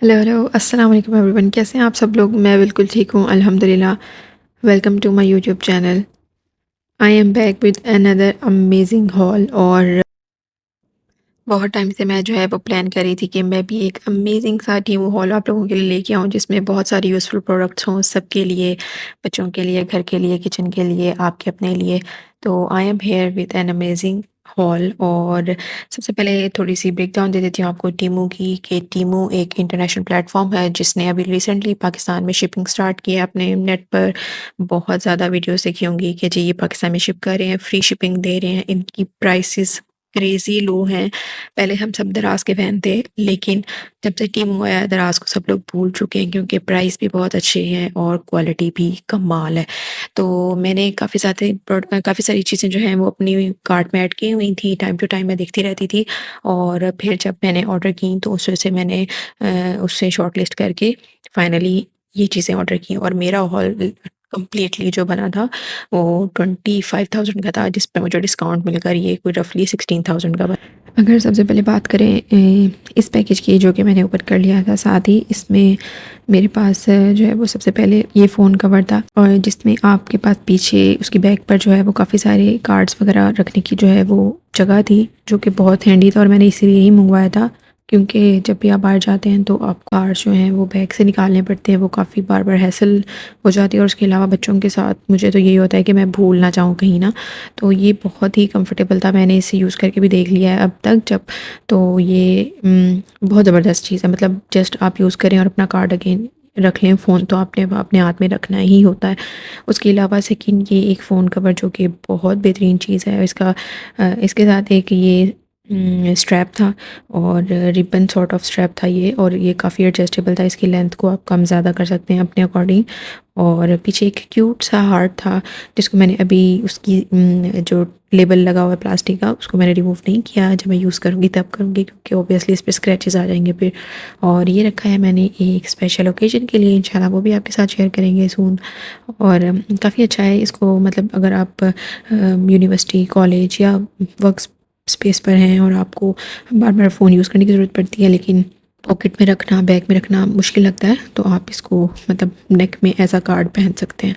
Hello hello अस्सलाम वालेकुम everyone. कैसे हैं आप सब लोग? मैं बिल्कुल ठीक हूँ अल्हम्दुलिल्लाह। Welcome to my YouTube channel. I am back with another amazing haul. और बहुत टाइम से मैं जो है वो प्लान कर रही थी कि मैं भी एक अमेजिंग सा टीमू हॉल आप लोगों के लिए लेके आऊँ, जिसमें बहुत सारे यूज़फुल प्रोडक्ट्स हों सबके लिए, बच्चों के लिए, घर के लिए, किचन के लिए, आपके अपने लिए। तो I am here with an amazing haul. और सबसे पहले थोड़ी सी ब्रेक डाउन दे देती हूँ आपको टीमू की, कि टीमू एक इंटरनेशनल प्लेटफॉर्म है जिसने अभी रिसेंटली पाकिस्तान में शिपिंग स्टार्ट की है। आपने नेट पर बहुत ज़्यादा वीडियोस देखी होंगी कि जी ये पाकिस्तान में शिप कर रहे हैं, फ्री शिपिंग दे रहे हैं, इनकी प्राइसेस क्रेज़ी लो हैं। पहले हम सब दराज के फ़ैन थे, लेकिन जब से टीमू आया है दराज को सब लोग भूल चुके हैं, क्योंकि प्राइस भी बहुत अच्छे हैं और क्वालिटी भी कमाल है। तो मैंने काफ़ी सारी चीज़ें जो हैं वो अपनी कार्ट में ऐड की हुई थी, टाइम टू टाइम मैं देखती रहती थी। और फिर जब मैंने ऑर्डर की तो उस वजह से मैंने उससे शॉर्ट लिस्ट करके फाइनली ये चीज़ें ऑर्डर की, और मेरा हॉल कंप्लीटली जो बना था वो 25,000 का था, जिस पे मुझे डिस्काउंट मिलकर ये कोई रफली 16,000 का बना। अगर सबसे पहले बात करें इस पैकेज की, जो कि मैंने ऊपर कर लिया था, साथ ही इसमें मेरे पास जो है वो सबसे पहले ये फ़ोन कवर था, और जिसमें आपके पास पीछे उसकी बैक पर जो है वो काफ़ी सारे कार्ड्स वगैरह रखने की जो है वो जगह थी, जो कि बहुत हैंडी था, और मैंने इसीलिए ही मंगवाया था। क्योंकि जब भी आप बाहर जाते हैं तो आप कार्ड्स जो हैं वो बैग से निकालने पड़ते हैं, वो काफ़ी बार बार हैसल हो जाती है। और उसके अलावा बच्चों के साथ मुझे तो यही होता है कि मैं भूल ना जाऊँ कहीं ना। तो ये बहुत ही कंफर्टेबल था, मैंने इसे यूज़ करके भी देख लिया है अब तक जब। तो ये बहुत ज़बरदस्त चीज़ है, मतलब जस्ट आप यूज़ करें और अपना कार्ड अगेन रख लें। फ़ोन तो आपने अपने हाथ में रखना ही होता है। उसके अलावा सेकंड ये एक फ़ोन कवर जो कि बहुत बेहतरीन चीज़ है। इसके साथ एक ये स्ट्रैप था, और रिबन सॉर्ट ऑफ स्ट्रैप था ये, और ये काफ़ी एडजस्टेबल था। इसकी लेंथ को आप कम ज़्यादा कर सकते हैं अपने अकॉर्डिंग। और पीछे एक क्यूट सा हार्ट था, जिसको मैंने अभी उसकी जो लेबल लगा हुआ है प्लास्टिक का, उसको मैंने रिमूव नहीं किया। जब मैं यूज़ करूँगी तब करूँगी, क्योंकि ऑब्वियसली इस पे स्क्रैचेस आ जाएंगे फिर। और ये रखा है मैंने एक स्पेशल ओकेजन के लिए, इंशाल्लाह वो भी आपके साथ शेयर करेंगे सून। और काफ़ी अच्छा है इसको, मतलब अगर आप यूनिवर्सिटी, कॉलेज या वर्क स्पेस पर हैं और आपको बार बार फ़ोन यूज़ करने की ज़रूरत पड़ती है, लेकिन पॉकेट में रखना, बैग में रखना मुश्किल लगता है, तो आप इसको मतलब नेक में एज अ कार्ड पहन सकते हैं।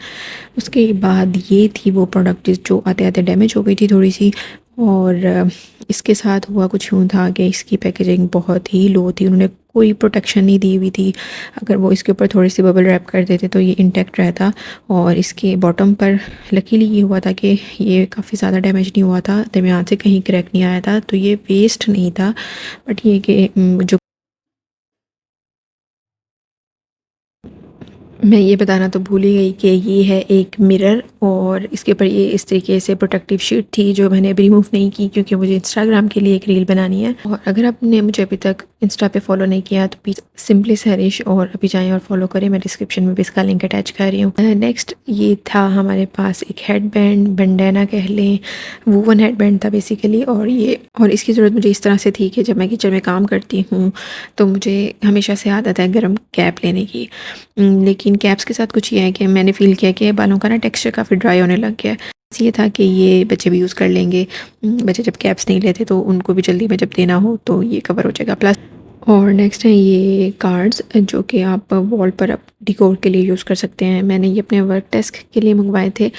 उसके बाद ये थी वो प्रोडक्ट जो आते-आते डैमेज हो गई थी थोड़ी-सी। और इसके साथ हुआ कुछ यूँ था कि इसकी पैकेजिंग बहुत ही लो थी, उन्होंने कोई प्रोटेक्शन नहीं दी हुई थी। अगर वो इसके ऊपर थोड़ी-सी बबल रैप कर देते तो ये इंटैक्ट रहता। और इसके बॉटम पर लकीली ये हुआ था कि ये काफ़ी ज़्यादा डैमेज नहीं हुआ था, दरमियान से कहीं क्रैक नहीं आया था, तो ये वेस्ट नहीं था। बट ये कि जो मैं ये बताना तो भूल ही गई कि ये है एक मिरर, और इसके ऊपर ये इस तरीके से प्रोटेक्टिव शीट थी, जो मैंने अभी रिमूव नहीं की क्योंकि मुझे इंस्टाग्राम के लिए एक रील बनानी है। और अगर आपने मुझे अभी तक इंस्टा पे फॉलो नहीं किया तो प्लीज़ सिंपली सैरिश और अभी जाएं और फॉलो करें। मैं डिस्क्रिप्शन में भी इसका लिंक अटैच कर रही हूँ। नेक्स्ट ये था हमारे पास एक हेड बैंड, बंडैना कह लें, वूवन हेड बैंड था बेसिकली। और इसकी ज़रूरत मुझे इस तरह से थी कि जब मैं किचन में काम करती हूँ तो मुझे हमेशा से आदत है गर्म कैप लेने की। लेकिन कैप्स के साथ कुछ ये है कि मैंने फ़ील किया कि बालों का ना टेक्सचर काफ़ी ड्राई होने लग गया है। बस ये था कि ये बच्चे भी यूज़ कर लेंगे। बच्चे जब कैप्स नहीं लेते तो उनको भी जल्दी में जब देना हो तो ये कवर हो जाएगा। प्लस और नेक्स्ट है ये कार्ड्स, जो कि आप वॉल पर आप डिकोर के लिए यूज़ कर सकते हैं। मैंने ये अपने वर्क डेस्क के लिए मंगवाए थे,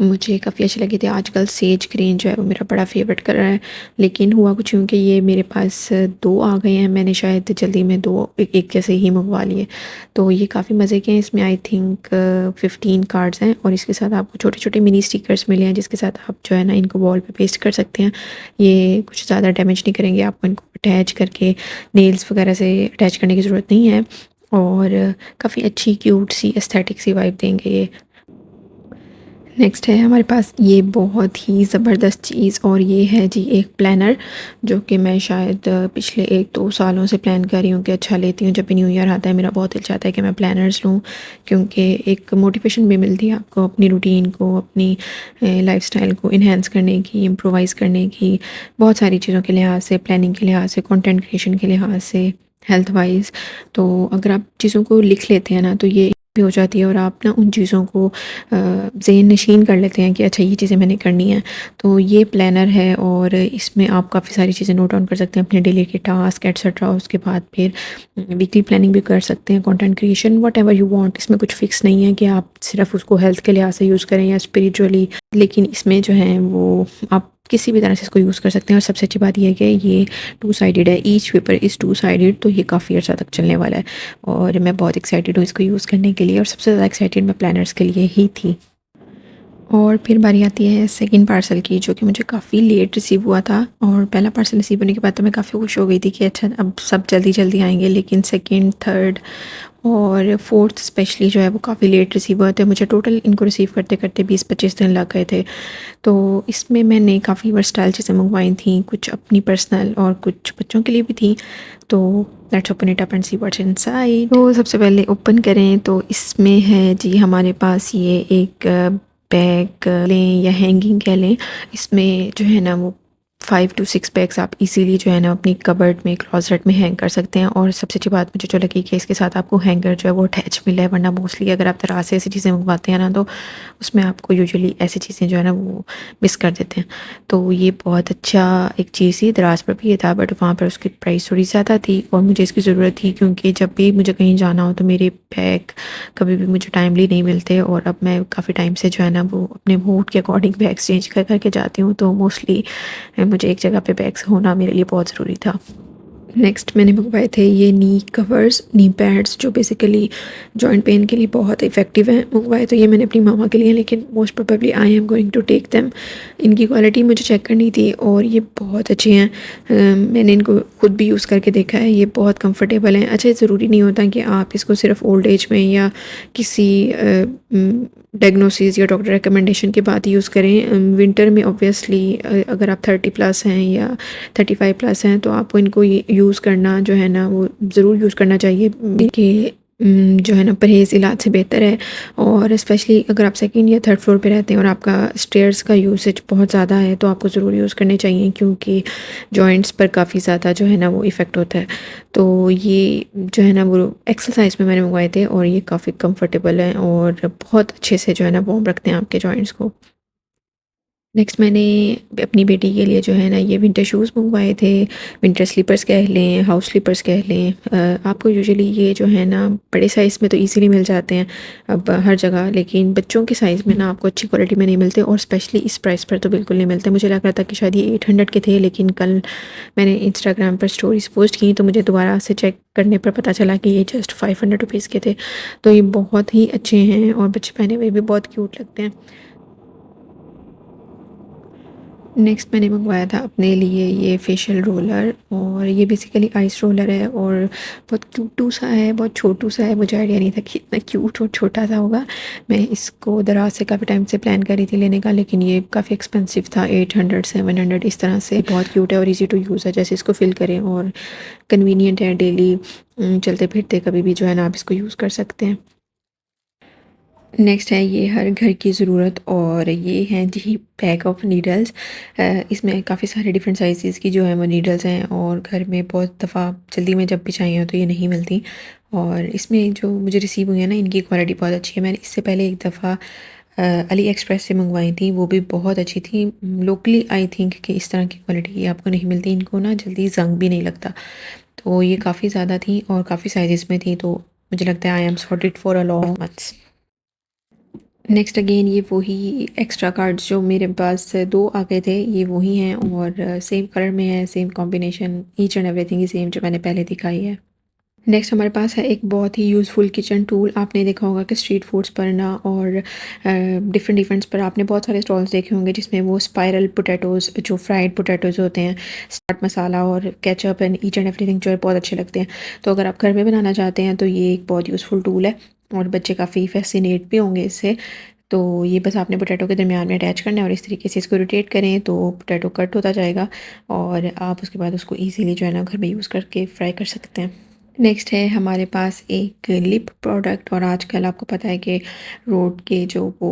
मुझे काफ़ी अच्छे लगे थे। आजकल सेज ग्रीन जो है वो मेरा बड़ा फेवरेट कर रहा है, लेकिन हुआ कुछ यूँ कि ये मेरे पास दो आ गए हैं। मैंने शायद जल्दी में दो एक जैसे ही मंगवा लिए। तो ये काफ़ी मज़े के हैं। इसमें आई थिंक 15 कार्ड्स हैं, और इसके साथ आपको छोटे छोटे मिनी स्टिकर्स मिले हैं, जिसके साथ आप जो है ना इनको वॉल पे पेस्ट कर सकते हैं। ये कुछ ज़्यादा डैमेज नहीं करेंगे, आपको इनको अटैच करके नेल्स वगैरह से अटैच करने की ज़रूरत नहीं है। और काफ़ी अच्छी क्यूट सी एस्थेटिक सी वाइब देंगे ये। नेक्स्ट है हमारे पास ये बहुत ही ज़बरदस्त चीज़, और ये है जी एक प्लानर, जो कि मैं शायद पिछले 1-2 सालों से प्लान कर रही हूँ कि अच्छा लेती हूँ। जब भी न्यू ईयर आता है मेरा बहुत दिल चाहता है कि मैं प्लानर्स लूँ, क्योंकि एक मोटिवेशन भी मिलती है आपको अपनी रूटीन को, अपनी लाइफस्टाइल को इन्हेंस करने की, इम्प्रोवाइज़ करने की, बहुत सारी चीज़ों के लिहाज से, प्लानिंग के लिहाज से, कंटेंट क्रिएशन के लिहाज से, हेल्थ वाइज। तो अगर आप चीज़ों को लिख लेते हैं ना तो ये भी हो जाती है और आप ना उन चीज़ों को ज़हन नशीन कर लेते हैं कि अच्छा ये चीज़ें मैंने करनी है। तो ये प्लानर है और इसमें आप काफ़ी सारी चीज़ें नोट डाउन कर सकते हैं, अपने डेली के टास्क एटसेट्रा। उसके बाद फिर वीकली प्लानिंग भी कर सकते हैं, content creation whatever you want. इसमें कुछ फिक्स नहीं है कि आप सिर्फ उसको हेल्थ के लिहाज से यूज़ करें या स्पिरिचुअली, लेकिन इसमें जो है वो आप किसी भी तरह से इसको यूज़ कर सकते हैं। और सबसे अच्छी बात यह है कि ये टू साइडेड है, each paper is two sided, तो ये काफ़ी अर्सा तक चलने वाला है और मैं बहुत एक्साइटेड हूँ इसको यूज़ करने के लिए। और सबसे ज़्यादा एक्साइटेड मैं प्लानर्स के लिए ही थी। और फिर बारी आती है सेकंड पार्सल की, जो कि मुझे काफ़ी लेट रिसीव हुआ था। और पहला पार्सल रिसीव होने के बाद तो मैं काफ़ी खुश हो गई थी कि अच्छा अब सब जल्दी जल्दी आएंगे, लेकिन सेकंड, थर्ड और फोर्थ स्पेशली जो है वो काफ़ी लेट रिसीव हुए थे। मुझे टोटल इनको रिसीव करते करते 20-25 दिन लग गए थे। तो इसमें मैंने काफ़ी वर्सटाइल चीज़ें मंगवाई थी, कुछ अपनी पर्सनल और कुछ बच्चों के लिए भी थी। तो let's open it up and see what's inside. तो सबसे पहले ओपन करें तो इसमें है जी हमारे पास ये एक बैग लें या हैंगिंग कह लें। इसमें जो है ना वो 5 to 6 बैग्स आप इजीली जो है ना अपनी कबर्ड में, क्लोजेट में हैंग कर सकते हैं। और सबसे अच्छी बात मुझे जो लगी कि इसके साथ आपको हैंगर जो है वो अटैच मिला है, वरना मोस्टली अगर आप दराज से ऐसी चीज़ें मंगवाते हैं ना तो उसमें आपको यूजुअली ऐसी चीज़ें जो है ना वो मिस कर देते हैं। तो ये बहुत अच्छा एक चीज़ थी। दराज पर भी ये था बट वहाँ पर उसकी प्राइस थोड़ी ज़्यादा थी और मुझे इसकी ज़रूरत थी, क्योंकि जब भी मुझे कहीं जाना हो तो मेरे बैग कभी भी मुझे टाइमली नहीं मिलते। और अब मैं काफ़ी टाइम से जो है ना वो अपने मूड के अकॉर्डिंग बैग चेंज कर करके जाती हूँ, तो मोस्टली मुझे एक जगह पे बैग्स होना मेरे लिए बहुत ज़रूरी था। नेक्स्ट मैंने मंगवाए थे ये नी कवर्स, नी पैड्स, जो बेसिकली जॉइंट पेन के लिए बहुत इफ़ेक्टिव हैं। मंगवाए तो ये मैंने अपनी मामा के लिए, लेकिन most probably I am going to take them. इनकी क्वालिटी मुझे चेक करनी थी और ये बहुत अच्छे हैं। मैंने इनको खुद भी यूज़ करके देखा है, ये बहुत कंफर्टेबल हैं। अच्छा, ज़रूरी नहीं होता कि आप इसको सिर्फ ओल्ड एज में या किसी डायग्नोसिस या डॉक्टर रिकमेंडेशन के बाद यूज़ करें। विंटर में ऑब्वियसली अगर आप 30+ हैं या 35+ हैं तो आपको इनको यूज़ करना जो है ना वो ज़रूर यूज़ करना चाहिए, कि जो है ना परहेज़ इलाज से बेहतर है। और स्पेशली अगर आप सेकंड या थर्ड फ्लोर पे रहते हैं और आपका स्टेयर्स का यूसेज बहुत ज़्यादा है तो आपको ज़रूर यूज़ करने चाहिए, क्योंकि जॉइंट्स पर काफ़ी ज़्यादा जो है ना वो इफ़ेक्ट होता है। तो ये जो है ना वो एक्सरसाइज में मैंने मंगवाए थे और ये काफ़ी कंफर्टेबल हैं और बहुत अच्छे से जो है ना वार्म रखते हैं आपके जॉइंट्स को। नेक्स्ट मैंने अपनी बेटी के लिए जो है ना ये विंटर शूज़ मंगवाए थे। विंटर स्लीपर्स कह लें, हाउस स्लीपर्स कह लें। आपको यूजुअली ये जो है ना बड़े साइज़ में तो इजीली मिल जाते हैं अब हर जगह, लेकिन बच्चों के साइज़ में ना आपको अच्छी क्वालिटी में नहीं मिलते और स्पेशली इस प्राइस पर तो बिल्कुल नहीं मिलते। मुझे लग रहा था कि शायद ये 800 के थे, लेकिन कल मैंने इंस्टाग्राम पर स्टोरीज पोस्ट की तो मुझे दोबारा से चेक करने पर पता चला कि ये जस्ट 500 रुपीज़ के थे। तो ये बहुत ही अच्छे हैं और बच्चे पहने हुए भी बहुत क्यूट लगते हैं। नेक्स्ट मैंने मंगवाया था अपने लिए ये फेशियल रोलर, और ये बेसिकली आइस रोलर है और बहुत क्यूटू सा है, बहुत छोटू सा है। मुझे आइडिया नहीं था कि इतना क्यूट और छोटा सा होगा। मैं इसको दराज से काफ़ी टाइम से प्लान कर रही थी लेने का, लेकिन ये काफ़ी एक्सपेंसिव था, 800-700 इस तरह से। बहुत क्यूट है और इजी टू यूज़ है, जैसे इसको फिल करें और कन्वीनियंट है। डेली चलते फिरते कभी भी जो है ना आप इसको यूज़ कर सकते हैं। नेक्स्ट है ये हर घर की ज़रूरत, और ये हैं जी पैक ऑफ नीडल्स। इसमें काफ़ी सारे डिफरेंट साइज़ की जो है वो नीडल्स हैं और घर में बहुत दफ़ा जल्दी में जब भी चाहिए हो तो ये नहीं मिलती। और इसमें जो मुझे रिसीव हुई है ना इनकी क्वालिटी बहुत अच्छी है। मैंने इससे पहले एक दफ़ा अली एक्सप्रेस से मंगवाई थी, वो भी बहुत अच्छी थी। लोकली आई थिंक कि इस तरह की क्वालिटी की आपको नहीं मिलती, इनको ना जल्दी जंग भी नहीं लगता। तो ये काफ़ी ज़्यादा थी और काफ़ी साइज़ में थी, तो मुझे लगता है I am sorted for a lot months. Next again ये वही एक्स्ट्रा कार्ड्स जो मेरे पास 2 आ गए थे, ये वही हैं और सेम कलर में है, same combination, each and everything he same जो मैंने पहले दिखाई है। नेक्स्ट हमारे पास है एक बहुत ही यूज़फुल किचन टूल। आपने देखा होगा कि स्ट्रीट फूड्स पर ना और डिफरेंट इवेंट्स पर आपने बहुत सारे स्टॉल्स देखे होंगे जिसमें वो स्पाइरल पोटैटोज़, जो फ्राइड पोटैटोज़ होते हैं, चाट मसाला और ketchup and each and everything जो है बहुत अच्छे लगते हैं। तो अगर आप घर में बनाना चाहते हैं तो ये एक बहुत यूज़फुल टूल है और बच्चे काफ़ी फैसिनेट भी होंगे इससे। तो ये बस आपने पोटैटो के दरमियान में अटैच करना है और इस तरीके से इसको रोटेट करें तो पोटैटो कट होता जाएगा और आप उसके बाद उसको ईज़िली जो है ना घर में यूज़ करके फ्राई कर सकते हैं। नेक्स्ट है हमारे पास एक लिप प्रोडक्ट, और आजकल आपको पता है कि रोड के जो वो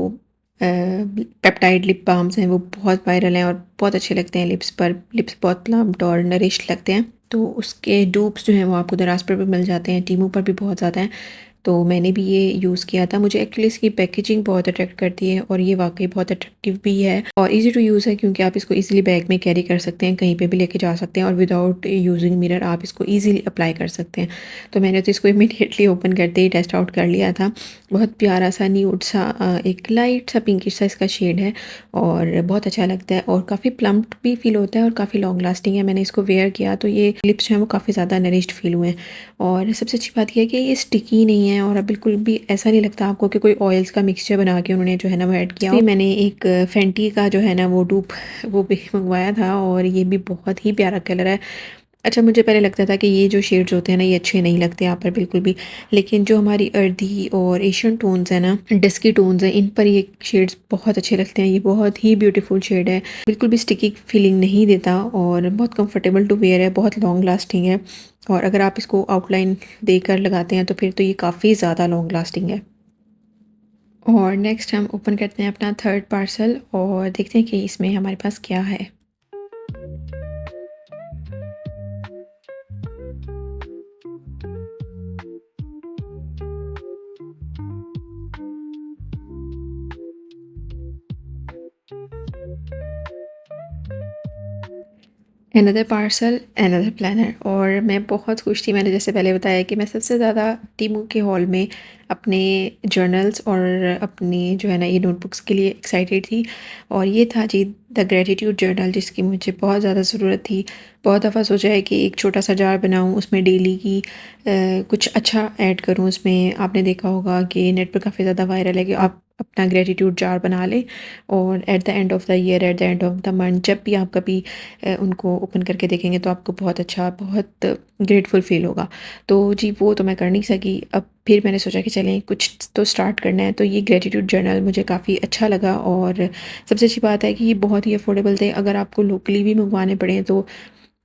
पेप्टाइड लिप बाम्स हैं वो बहुत वायरल हैं और बहुत अच्छे लगते हैं लिप्स पर। लिप्स बहुत प्लम्प्ड और नरिश्ड लगते हैं। तो उसके डूप्स जो हैं वो आपको दराज पर भी मिल जाते हैं, टीमू पर भी बहुत ज़्यादा हैं। तो मैंने भी ये यूज़ किया था। मुझे एक्चुअली इसकी पैकेजिंग बहुत अट्रैक्ट करती है और ये वाक़ई बहुत अट्रैक्टिव भी है और ईज़ी टू यूज़ है, क्योंकि आप इसको ईज़िली बैग में कैरी कर सकते हैं, कहीं पे भी लेके जा सकते हैं और विदाउट यूजिंग मिरर आप इसको ईज़िली अप्लाई कर सकते हैं। तो मैंने तो इसको इमीडिएटली ओपन करते ही टेस्ट आउट कर लिया था। बहुत प्यारा सा न्यूड सा एक लाइट सा पिंकिश सा इसका शेड है और बहुत अच्छा लगता है और काफ़ी प्लम्प्ड भी फ़ील होता है और काफ़ी लॉन्ग लास्टिंग है। मैंने इसको वेयर किया तो ये लिप्स जो हैं वो काफ़ी ज़्यादा नरिश्ड फ़ील हुए हैं और सबसे अच्छी बात ये है कि ये स्टिकी नहीं है और अब बिल्कुल भी ऐसा नहीं लगता आपको कि कोई ऑयल्स का मिक्सचर बना के उन्होंने जो है ना वो ऐड किया। मैंने एक फेंटी का जो है ना वो डूप वो भी मंगवाया था और ये भी बहुत ही प्यारा कलर है। अच्छा, मुझे पहले लगता था कि ये जो शेड्स होते हैं ना ये अच्छे नहीं लगते यहाँ पर बिल्कुल भी, लेकिन जो हमारी अर्दी और एशियन टोन्स हैं ना, डस्की टोन्स हैं, इन पर ये शेड्स बहुत अच्छे लगते हैं। ये बहुत ही ब्यूटीफुल शेड है, बिल्कुल भी स्टिकी फीलिंग नहीं देता और बहुत कंफर्टेबल टू वेयर है, बहुत लॉन्ग लास्टिंग है और अगर आप इसको आउटलाइन देकर लगाते हैं तो फिर तो ये काफ़ी ज़्यादा लॉन्ग लास्टिंग है। और नेक्स्ट हम ओपन करते हैं अपना थर्ड पार्सल और देखते हैं कि इसमें हमारे पास क्या है। अनदर पार्सल, अनदर प्लानर और मैं बहुत खुश थी। मैंने जैसे पहले बताया कि मैं सबसे ज़्यादा टीमू के हॉल में अपने जर्नल्स और अपनी जो है ना ये नोटबुक्स के लिए एक्साइटेड थी और ये था जी द ग्रेटिट्यूड जर्नल, जिसकी मुझे बहुत ज़्यादा ज़रूरत थी। बहुत दफ़ा सोचा है कि एक छोटा सा जार बनाऊँ, उसमें डेली की कुछ अच्छा ऐड करूँ। उसमें आपने देखा होगा कि नेट पर काफ़ी ज़्यादा वायरल है कि आप अपना ग्रेटिट्यूड जार बना लें और at the end of the year, at the end of the month, जब भी आप कभी उनको ओपन करके देखेंगे तो आपको बहुत अच्छा, बहुत ग्रेटफुल फील होगा। तो जी वो तो मैं कर नहीं सकी। अब फिर मैंने सोचा कि चलें कुछ तो स्टार्ट करना है, तो ये ग्रेटिट्यूड जर्नल मुझे काफ़ी अच्छा लगा और सबसे अच्छी बात है कि ये बहुत ही अफोर्डेबल थे। अगर आपको लोकली भी मंगवाने पड़े तो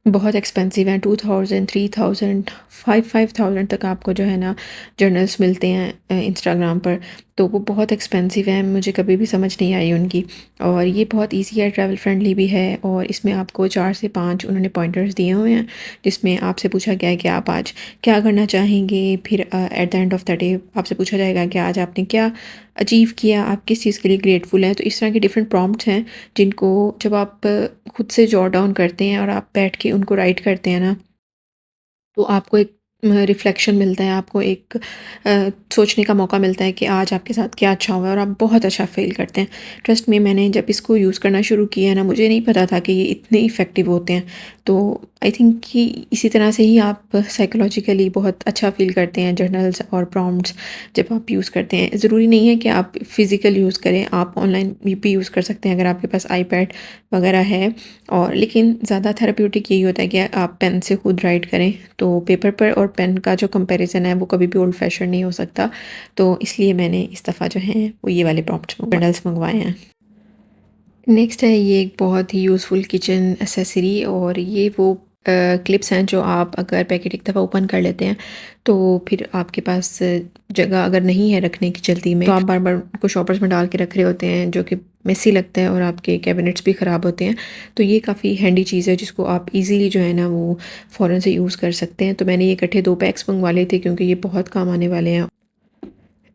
बहुत एक्सपेंसिव हैं, 2000, 3000, 5000 तक आपको जो है ना जर्नल्स मिलते हैं इंस्टाग्राम पर, तो वो बहुत एक्सपेंसिव हैं। मुझे कभी भी समझ नहीं आई उनकी और ये बहुत इजी है, ट्रैवल फ्रेंडली भी है और इसमें आपको 4 से 5 उन्होंने पॉइंटर्स दिए हुए हैं, जिसमें आपसे पूछा गया है कि आप आज क्या करना चाहेंगे। फिर at the end of the day आपसे पूछा जाएगा कि आज आपने क्या अचीव किया, आप किस चीज़ के लिए ग्रेटफुल हैं। तो इस तरह के डिफरेंट प्रॉम्प्ट्स हैं जिनको जब आप खुद से जॉट डाउन करते हैं और आप बैठ के उनको राइट करते हैं ना, तो आपको एक रिफ्लेक्शन मिलता है, आपको एक सोचने का मौका मिलता है कि आज आपके साथ क्या अच्छा हुआ है और आप बहुत अच्छा फ़ील करते हैं। ट्रस्ट में, मैंने जब इसको यूज़ करना शुरू किया ना, मुझे नहीं पता था कि ये इतने इफ़ेक्टिव होते हैं। तो आई थिंक कि इसी तरह से ही आप साइकोलॉजिकली बहुत अच्छा फ़ील करते हैं जर्नल्स और प्रॉम्प्ट्स जब आप यूज़ करते हैं। ज़रूरी नहीं है कि आप फ़िज़िकल यूज़ करें, आप ऑनलाइन भी यूज़ कर सकते हैं अगर आपके पास आईपैड वगैरह है। और लेकिन ज़्यादा थेरेप्यूटिक यही होता है कि आप पेन से खुद राइट करें, तो पेपर पर और पेन का जो कंपैरिजन है वो कभी भी ओल्ड फैशन नहीं हो सकता। तो इसलिए मैंने इस दफ़ा जो है वो ये वाले प्रॉम्प्ट्स जर्नल्स मंगवाए हैं। नेक्स्ट है ये एक बहुत ही यूज़फुल किचन एसेसरी और ये वो क्लिप्स हैं जो आप अगर पैकेट एक दफ़ा ओपन कर लेते हैं तो फिर आपके पास जगह अगर नहीं है रखने की जल्दी में, तो आप बार बार उनको शॉपर्स में डाल के रख रहे होते हैं जो कि मेसी लगता है और आपके कैबिनेट्स भी ख़राब होते हैं। तो ये काफ़ी हैंडी चीज़ है जिसको आप इजीली जो है ना वो फ़ौरन से यूज़ कर सकते हैं। तो मैंने ये इकट्ठे 2 पैक्स मंगवा लिए थे क्योंकि ये बहुत काम आने वाले हैं।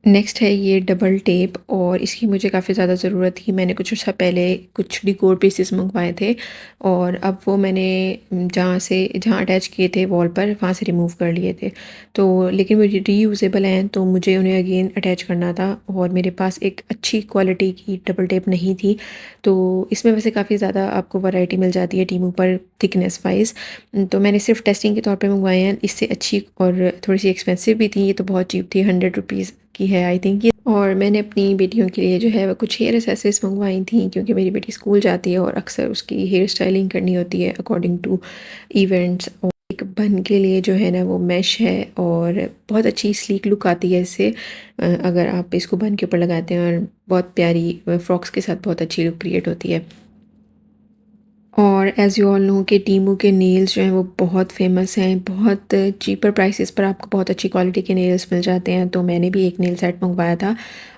नेक्स्ट है ये डबल टेप और इसकी मुझे काफ़ी ज़्यादा ज़रूरत थी। मैंने कुछ अर्सा पहले कुछ डिकोर पीसेस मंगवाए थे और अब वो मैंने जहाँ अटैच किए थे वॉल पर, वहाँ से रिमूव कर लिए थे। तो लेकिन वो रीयूज़ेबल हैं तो मुझे उन्हें अगेन अटैच करना था और मेरे पास एक अच्छी क्वालिटी की डबल टेप नहीं थी। तो इसमें वैसे काफ़ी ज़्यादा आपको वैरायटी मिल जाती है टीमू पर थिकनेस वाइज़। तो मैंने सिर्फ टेस्टिंग के तौर पे मंगवाए हैं। इससे अच्छी और थोड़ी सी एक्सपेंसिव भी थी, ये तो बहुत चीप थी, 100 रुपीज़ की है आई थिंक ये। और मैंने अपनी बेटियों के लिए जो है वो कुछ हेयर एक्सेसरीज मंगवाई थी क्योंकि मेरी बेटी स्कूल जाती है और अक्सर उसकी हेयर स्टाइलिंग करनी होती है अकॉर्डिंग टू इवेंट्स। और एक बन के लिए जो है ना वो मैश है और बहुत अच्छी स्लीक लुक आती है इससे, अगर आप इसको बन के ऊपर लगाते हैं और बहुत प्यारी फ्रॉक्स के साथ बहुत अच्छी लुक क्रिएट होती है। और एज़ यू ऑल नो कि टीमू के नेल्स जो हैं वो बहुत फेमस हैं, बहुत चीपर प्राइसेस पर आपको बहुत अच्छी क्वालिटी के नेल्स मिल जाते हैं। तो मैंने भी एक नेल सेट मंगवाया था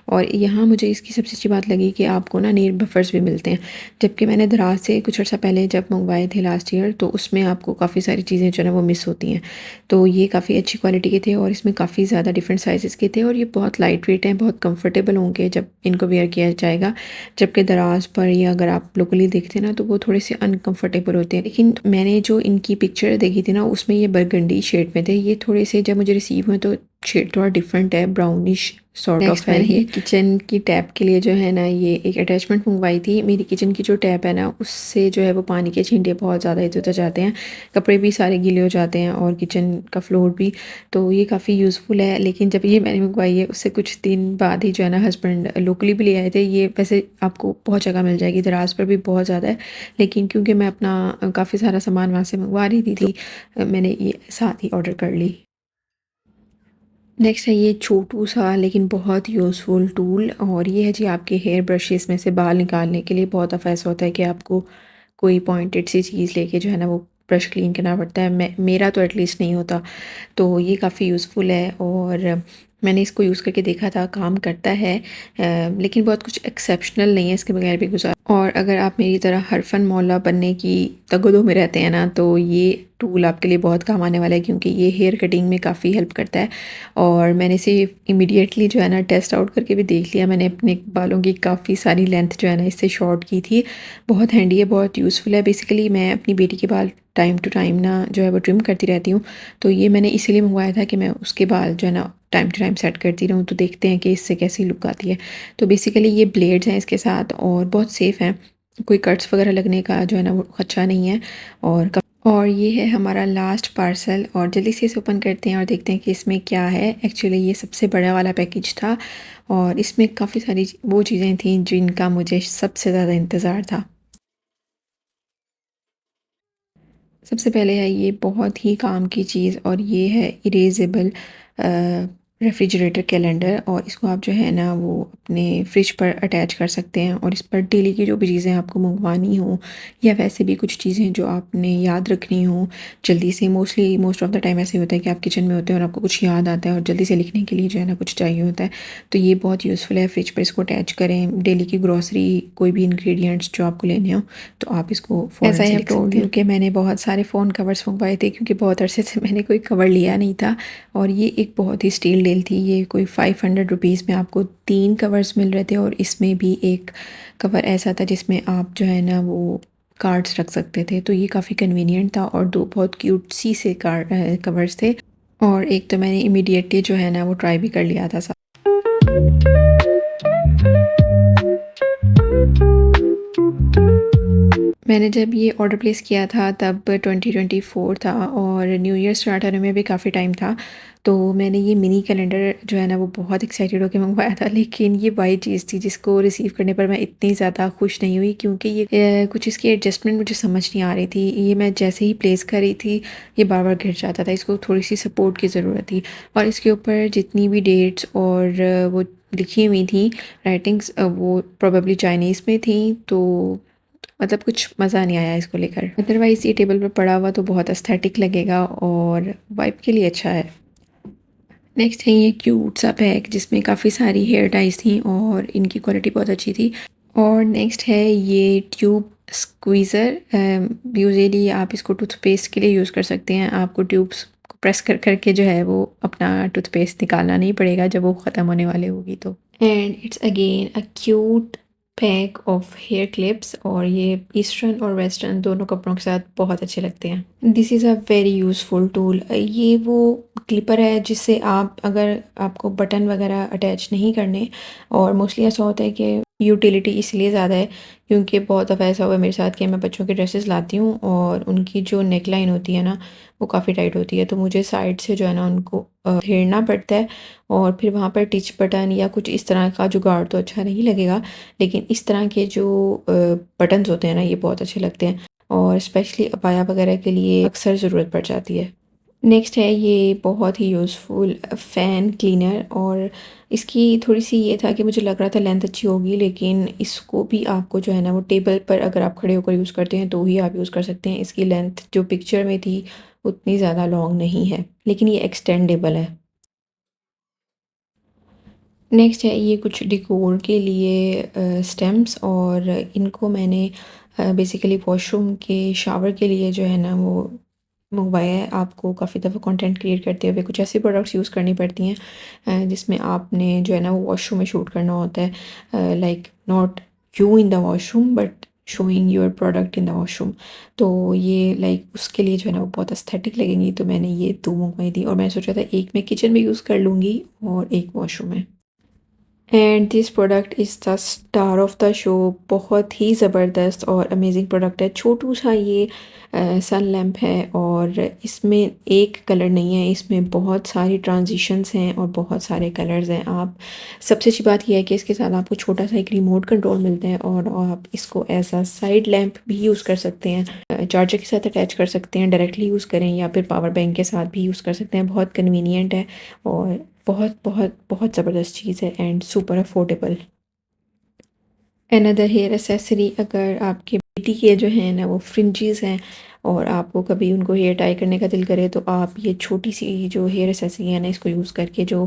और यहाँ मुझे इसकी सबसे अच्छी बात लगी कि आपको ना नेल बफ़र्स भी मिलते हैं, जबकि मैंने दराज से कुछ अर्सा पहले जब मंगवाए थे लास्ट ईयर, तो उसमें आपको काफ़ी सारी चीज़ें जो है ना वो मिस होती हैं। तो ये काफ़ी अच्छी क्वालिटी के थे और इसमें काफ़ी ज़्यादा डिफरेंट साइज़ेस के थे और ये बहुत लाइट वेट हैं, बहुत कंफर्टेबल होंगे जब इनको वेयर किया जाएगा। जबकि दराज पर या अगर आप लोकली देखते हैं ना तो वो थोड़े से अनकंफर्टेबल होते हैं। लेकिन मैंने जो इनकी पिक्चर देखी थी ना उसमें ये बरगंडी शेड में थे। ये थोड़े से जब मुझे रिसीव हुए तो शेड थोड़ा डिफरेंट है, ब्राउनिश सॉर्ट ऑफ है। मैंने ये किचन की टैप के लिए जो है ना ये एक अटैचमेंट मंगवाई थी। मेरी किचन की जो टैप है ना उससे जो है वो पानी के छींटे बहुत ज़्यादा इधर उधर जाते हैं, कपड़े भी सारे गीले हो जाते हैं और किचन का फ्लोर भी। तो ये काफ़ी यूज़फुल है। लेकिन जब ये मैंने मंगवाई है उससे कुछ दिन बाद ही जो है ना हस्बैंड लोकली भी ले आए थे। ये वैसे आपको बहुत जगह मिल जाएगी, दराज पर भी बहुत ज़्यादा है, लेकिन क्योंकि मैं अपना काफ़ी सारा सामान वहाँ से मंगवा रही थी मैंने ये साथ ही ऑर्डर कर ली। नेक्स्ट है ये छोटू सा लेकिन बहुत यूज़फुल टूल, और ये है जी आपके हेयर ब्रशेस में से बाल निकालने के लिए। बहुत दफ़ा ऐसा होता है कि आपको कोई पॉइंटेड सी चीज़ लेके जो है ना वो ब्रश क्लीन करना पड़ता है। मेरा तो एटलीस्ट नहीं होता, तो ये काफ़ी यूज़फुल है और मैंने इसको यूज़ करके देखा था, काम करता है। लेकिन बहुत कुछ एक्सेप्शनल नहीं है, इसके बगैर भी गुजार। और अगर आप मेरी तरह हरफन मौला बनने की तगदो में रहते हैं ना तो ये टूल आपके लिए बहुत काम आने वाला है, क्योंकि ये हेयर कटिंग में काफ़ी हेल्प करता है। और मैंने इसे इमीडिएटली जो है ना टेस्ट आउट करके भी देख लिया। मैंने अपने बालों की काफ़ी सारी लेंथ जो है ना इससे शॉर्ट की थी। बहुत हैंडी है, बहुत यूज़फुल है। बेसिकली मैं अपनी बेटी के बाल टाइम टू टाइम ना जो है वो ट्रिम करती रहती हूँ, तो ये मैंने इसीलिए मंगवाया था कि मैं उसके बाल जो है ना टाइम टू टाइम सेट करती रहूँ। तो देखते हैं कि इससे कैसी लुक आती है। तो बेसिकली ये ब्लेड्स हैं इसके साथ और बहुत सेफ़ हैं, कोई कट्स वगैरह लगने का जो है ना वो खदशा नहीं है। और ये है हमारा लास्ट पार्सल, और जल्दी से इसे ओपन करते हैं और देखते हैं कि इसमें क्या है। एक्चुअली ये सबसे बड़ा वाला पैकेज था और इसमें काफ़ी सारी वो चीज़ें थीं जिनका मुझे सबसे ज़्यादा इंतज़ार था। सबसे पहले है ये बहुत ही काम की चीज़, और ये है इरेजेबल रेफ्रिजरेटर कैलेंडर, और इसको आप जो है ना वो अपने फ्रिज पर अटैच कर सकते हैं और इस पर डेली की जो भी चीज़ें आपको मंगवानी हो या वैसे भी कुछ चीज़ें जो आपने याद रखनी हो जल्दी से। मोस्ट ऑफ द टाइम ऐसे होता है कि आप किचन में होते हैं और आपको कुछ याद आता है और जल्दी से लिखने के लिए जो है ना कुछ चाहिए होता है, तो ये बहुत यूज़फुल है। फ्रिज पर इसको अटैच करें, डेली की ग्रॉसरी कोई भी इंग्रेडिएंट्स जो आपको लेने हो तो आप इसको फ़ौरन से लिख सकते हैं। कि मैंने बहुत सारे फ़ोन कवर्स मंगवाए थे क्योंकि बहुत अरसे से मैंने कोई कवर लिया नहीं था, और ये एक बहुत ही स्टील डील थी। ये कोई 500 रुपीज़ में आपको 3 कवर्स मिल रहे थे, और इसमें भी एक कवर ऐसा था जिसमें आप जो है ना वो कार्ड्स रख सकते थे, तो ये काफ़ी कन्वीनियंट था। और 2 बहुत क्यूट सी से कवर्स थे, और एक तो मैंने इमीडिएटली जो है ना वो ट्राई भी कर लिया था। मैंने जब ये ऑर्डर प्लेस किया था तब 2024 था और न्यू ईयर स्टार्ट होने में भी काफ़ी टाइम था, तो मैंने ये मिनी कैलेंडर जो है ना वो बहुत एक्साइटेड होकर मंगवाया था। लेकिन ये वही चीज़ थी जिसको रिसीव करने पर मैं इतनी ज़्यादा खुश नहीं हुई, क्योंकि ये कुछ इसकी एडजस्टमेंट मुझे समझ नहीं आ रही थी। ये मैं जैसे ही प्लेस कर रही थी ये बार बार गिर जाता था, इसको थोड़ी सी सपोर्ट की ज़रूरत थी। और इसके ऊपर जितनी भी डेट्स और वो लिखी हुई थी राइटिंग्स, वो प्रोबेबली चाइनीज़ में थी, तो मतलब कुछ मज़ा नहीं आया इसको लेकर। अदरवाइज़ ये टेबल पे पड़ा हुआ तो बहुत एस्थेटिक लगेगा और वाइब के लिए अच्छा है। नेक्स्ट है ये क्यूट सा बैग जिसमें काफ़ी सारी हेयर टाइज थी और इनकी क्वालिटी बहुत अच्छी थी। और नेक्स्ट है ये ट्यूब स्क्वीज़र। यूजुअली आप इसको टूथपेस्ट के लिए यूज़ कर सकते हैं। आपको ट्यूब्स को प्रेस कर करके जो है वो अपना टूथपेस्ट निकालना नहीं पड़ेगा जब वो ख़त्म होने वाले होगी तो। And it's again a cute pack of hair clips, और ये ईस्टर्न और वेस्टर्न दोनों कपड़ों के साथ बहुत अच्छे लगते हैं। This is a very useful tool. ये वो क्लिपर है जिससे आप, अगर आपको बटन वगैरह अटैच नहीं करने, और मोस्टली ऐसा होता है कि यूटिलिटी इसलिए ज़्यादा है क्योंकि बहुत दफ़ा ऐसा हुआ है मेरे साथ कि मैं बच्चों के ड्रेसेस लाती हूँ और उनकी जो नेक लाइन होती है ना वो काफ़ी टाइट होती है, तो मुझे साइड से जो है ना उनको घेरना पड़ता है, और फिर वहाँ पर टिच बटन या कुछ इस तरह का जुगाड़ तो अच्छा नहीं लगेगा। लेकिन इस तरह के जो बटन्स होते हैं ना ये बहुत अच्छे लगते हैं, और स्पेशली अबाया वगैरह के लिए अक्सर ज़रूरत पड़ जाती है। नेक्स्ट है ये बहुत ही यूज़फुल फ़ैन क्लीनर, और इसकी थोड़ी सी ये था कि मुझे लग रहा था लेंथ अच्छी होगी, लेकिन इसको भी आपको जो है ना वो टेबल पर अगर आप खड़े होकर यूज़ करते हैं तो ही आप यूज़ कर सकते हैं। इसकी लेंथ जो पिक्चर में थी उतनी ज़्यादा लॉन्ग नहीं है, लेकिन ये एक्सटेंडेबल है। नेक्स्ट है ये कुछ डेकोर के लिए स्टेम्स, और इनको मैंने बेसिकली वॉशरूम के शावर के लिए जो है ना वो मंगवाया है। आपको काफ़ी दफ़ा कंटेंट क्रिएट करते हुए कुछ ऐसे प्रोडक्ट्स यूज़ करनी पड़ती हैं जिसमें आपने जो है ना वो वॉशरूम में शूट करना होता है, like not you in the washroom but showing your product in the washroom. तो ये लाइक उसके लिए जो है ना वो बहुत एस्थेटिक लगेंगी, तो मैंने ये 2 मंगवाई थी, और मैंने सोचा था एक मैं किचन में यूज़ कर लूँगी और एक वॉशरूम में। And this product is the star of the show. बहुत ही ज़बरदस्त और अमेजिंग प्रोडक्ट है। छोटू सा ये सन लैम्प है, और इसमें एक कलर नहीं है, इसमें बहुत सारी ट्रांजिशंस हैं और बहुत सारे कलर्स हैं। आप सबसे अच्छी बात यह है कि इसके साथ आपको छोटा सा एक रिमोट कंट्रोल मिलता है, और आप इसको एज अ साइड लैम्प भी यूज़ कर सकते हैं, चार्जर के साथ अटैच कर सकते हैं, डायरेक्टली यूज़ करें या फिर पावर बैंक के साथ भी यूज़ कर सकते हैं। बहुत कन्वीनियंट है और बहुत बहुत बहुत ज़बरदस्त चीज़ है and super affordable. Another hair accessory, अगर आपके बेटी के जो हैं ना वो फ्रिंजेस हैं और आपको कभी उनको हेयर टाई करने का दिल करे, तो आप ये छोटी सी जो हेयर एसेसरी है ना इसको यूज़ करके जो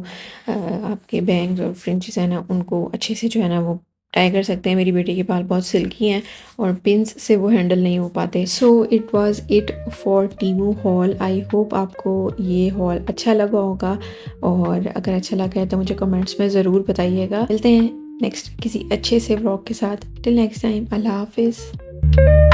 आपके बैंग्स और फ्रिंजेस हैं ना उनको अच्छे से जो है ना वो टाई कर सकते हैं। मेरी बेटी के बाल बहुत सिल्की हैं और पिंस से वो हैंडल नहीं हो पाते। So it was it for टीमू हॉल। आई होप आपको ये हॉल अच्छा लगा होगा, और अगर अच्छा लगा है तो मुझे कमेंट्स में ज़रूर बताइएगा। मिलते हैं नेक्स्ट किसी अच्छे से व्लॉग के साथ। टिल नेक्स्ट टाइम, अल्लाह हाफिज़।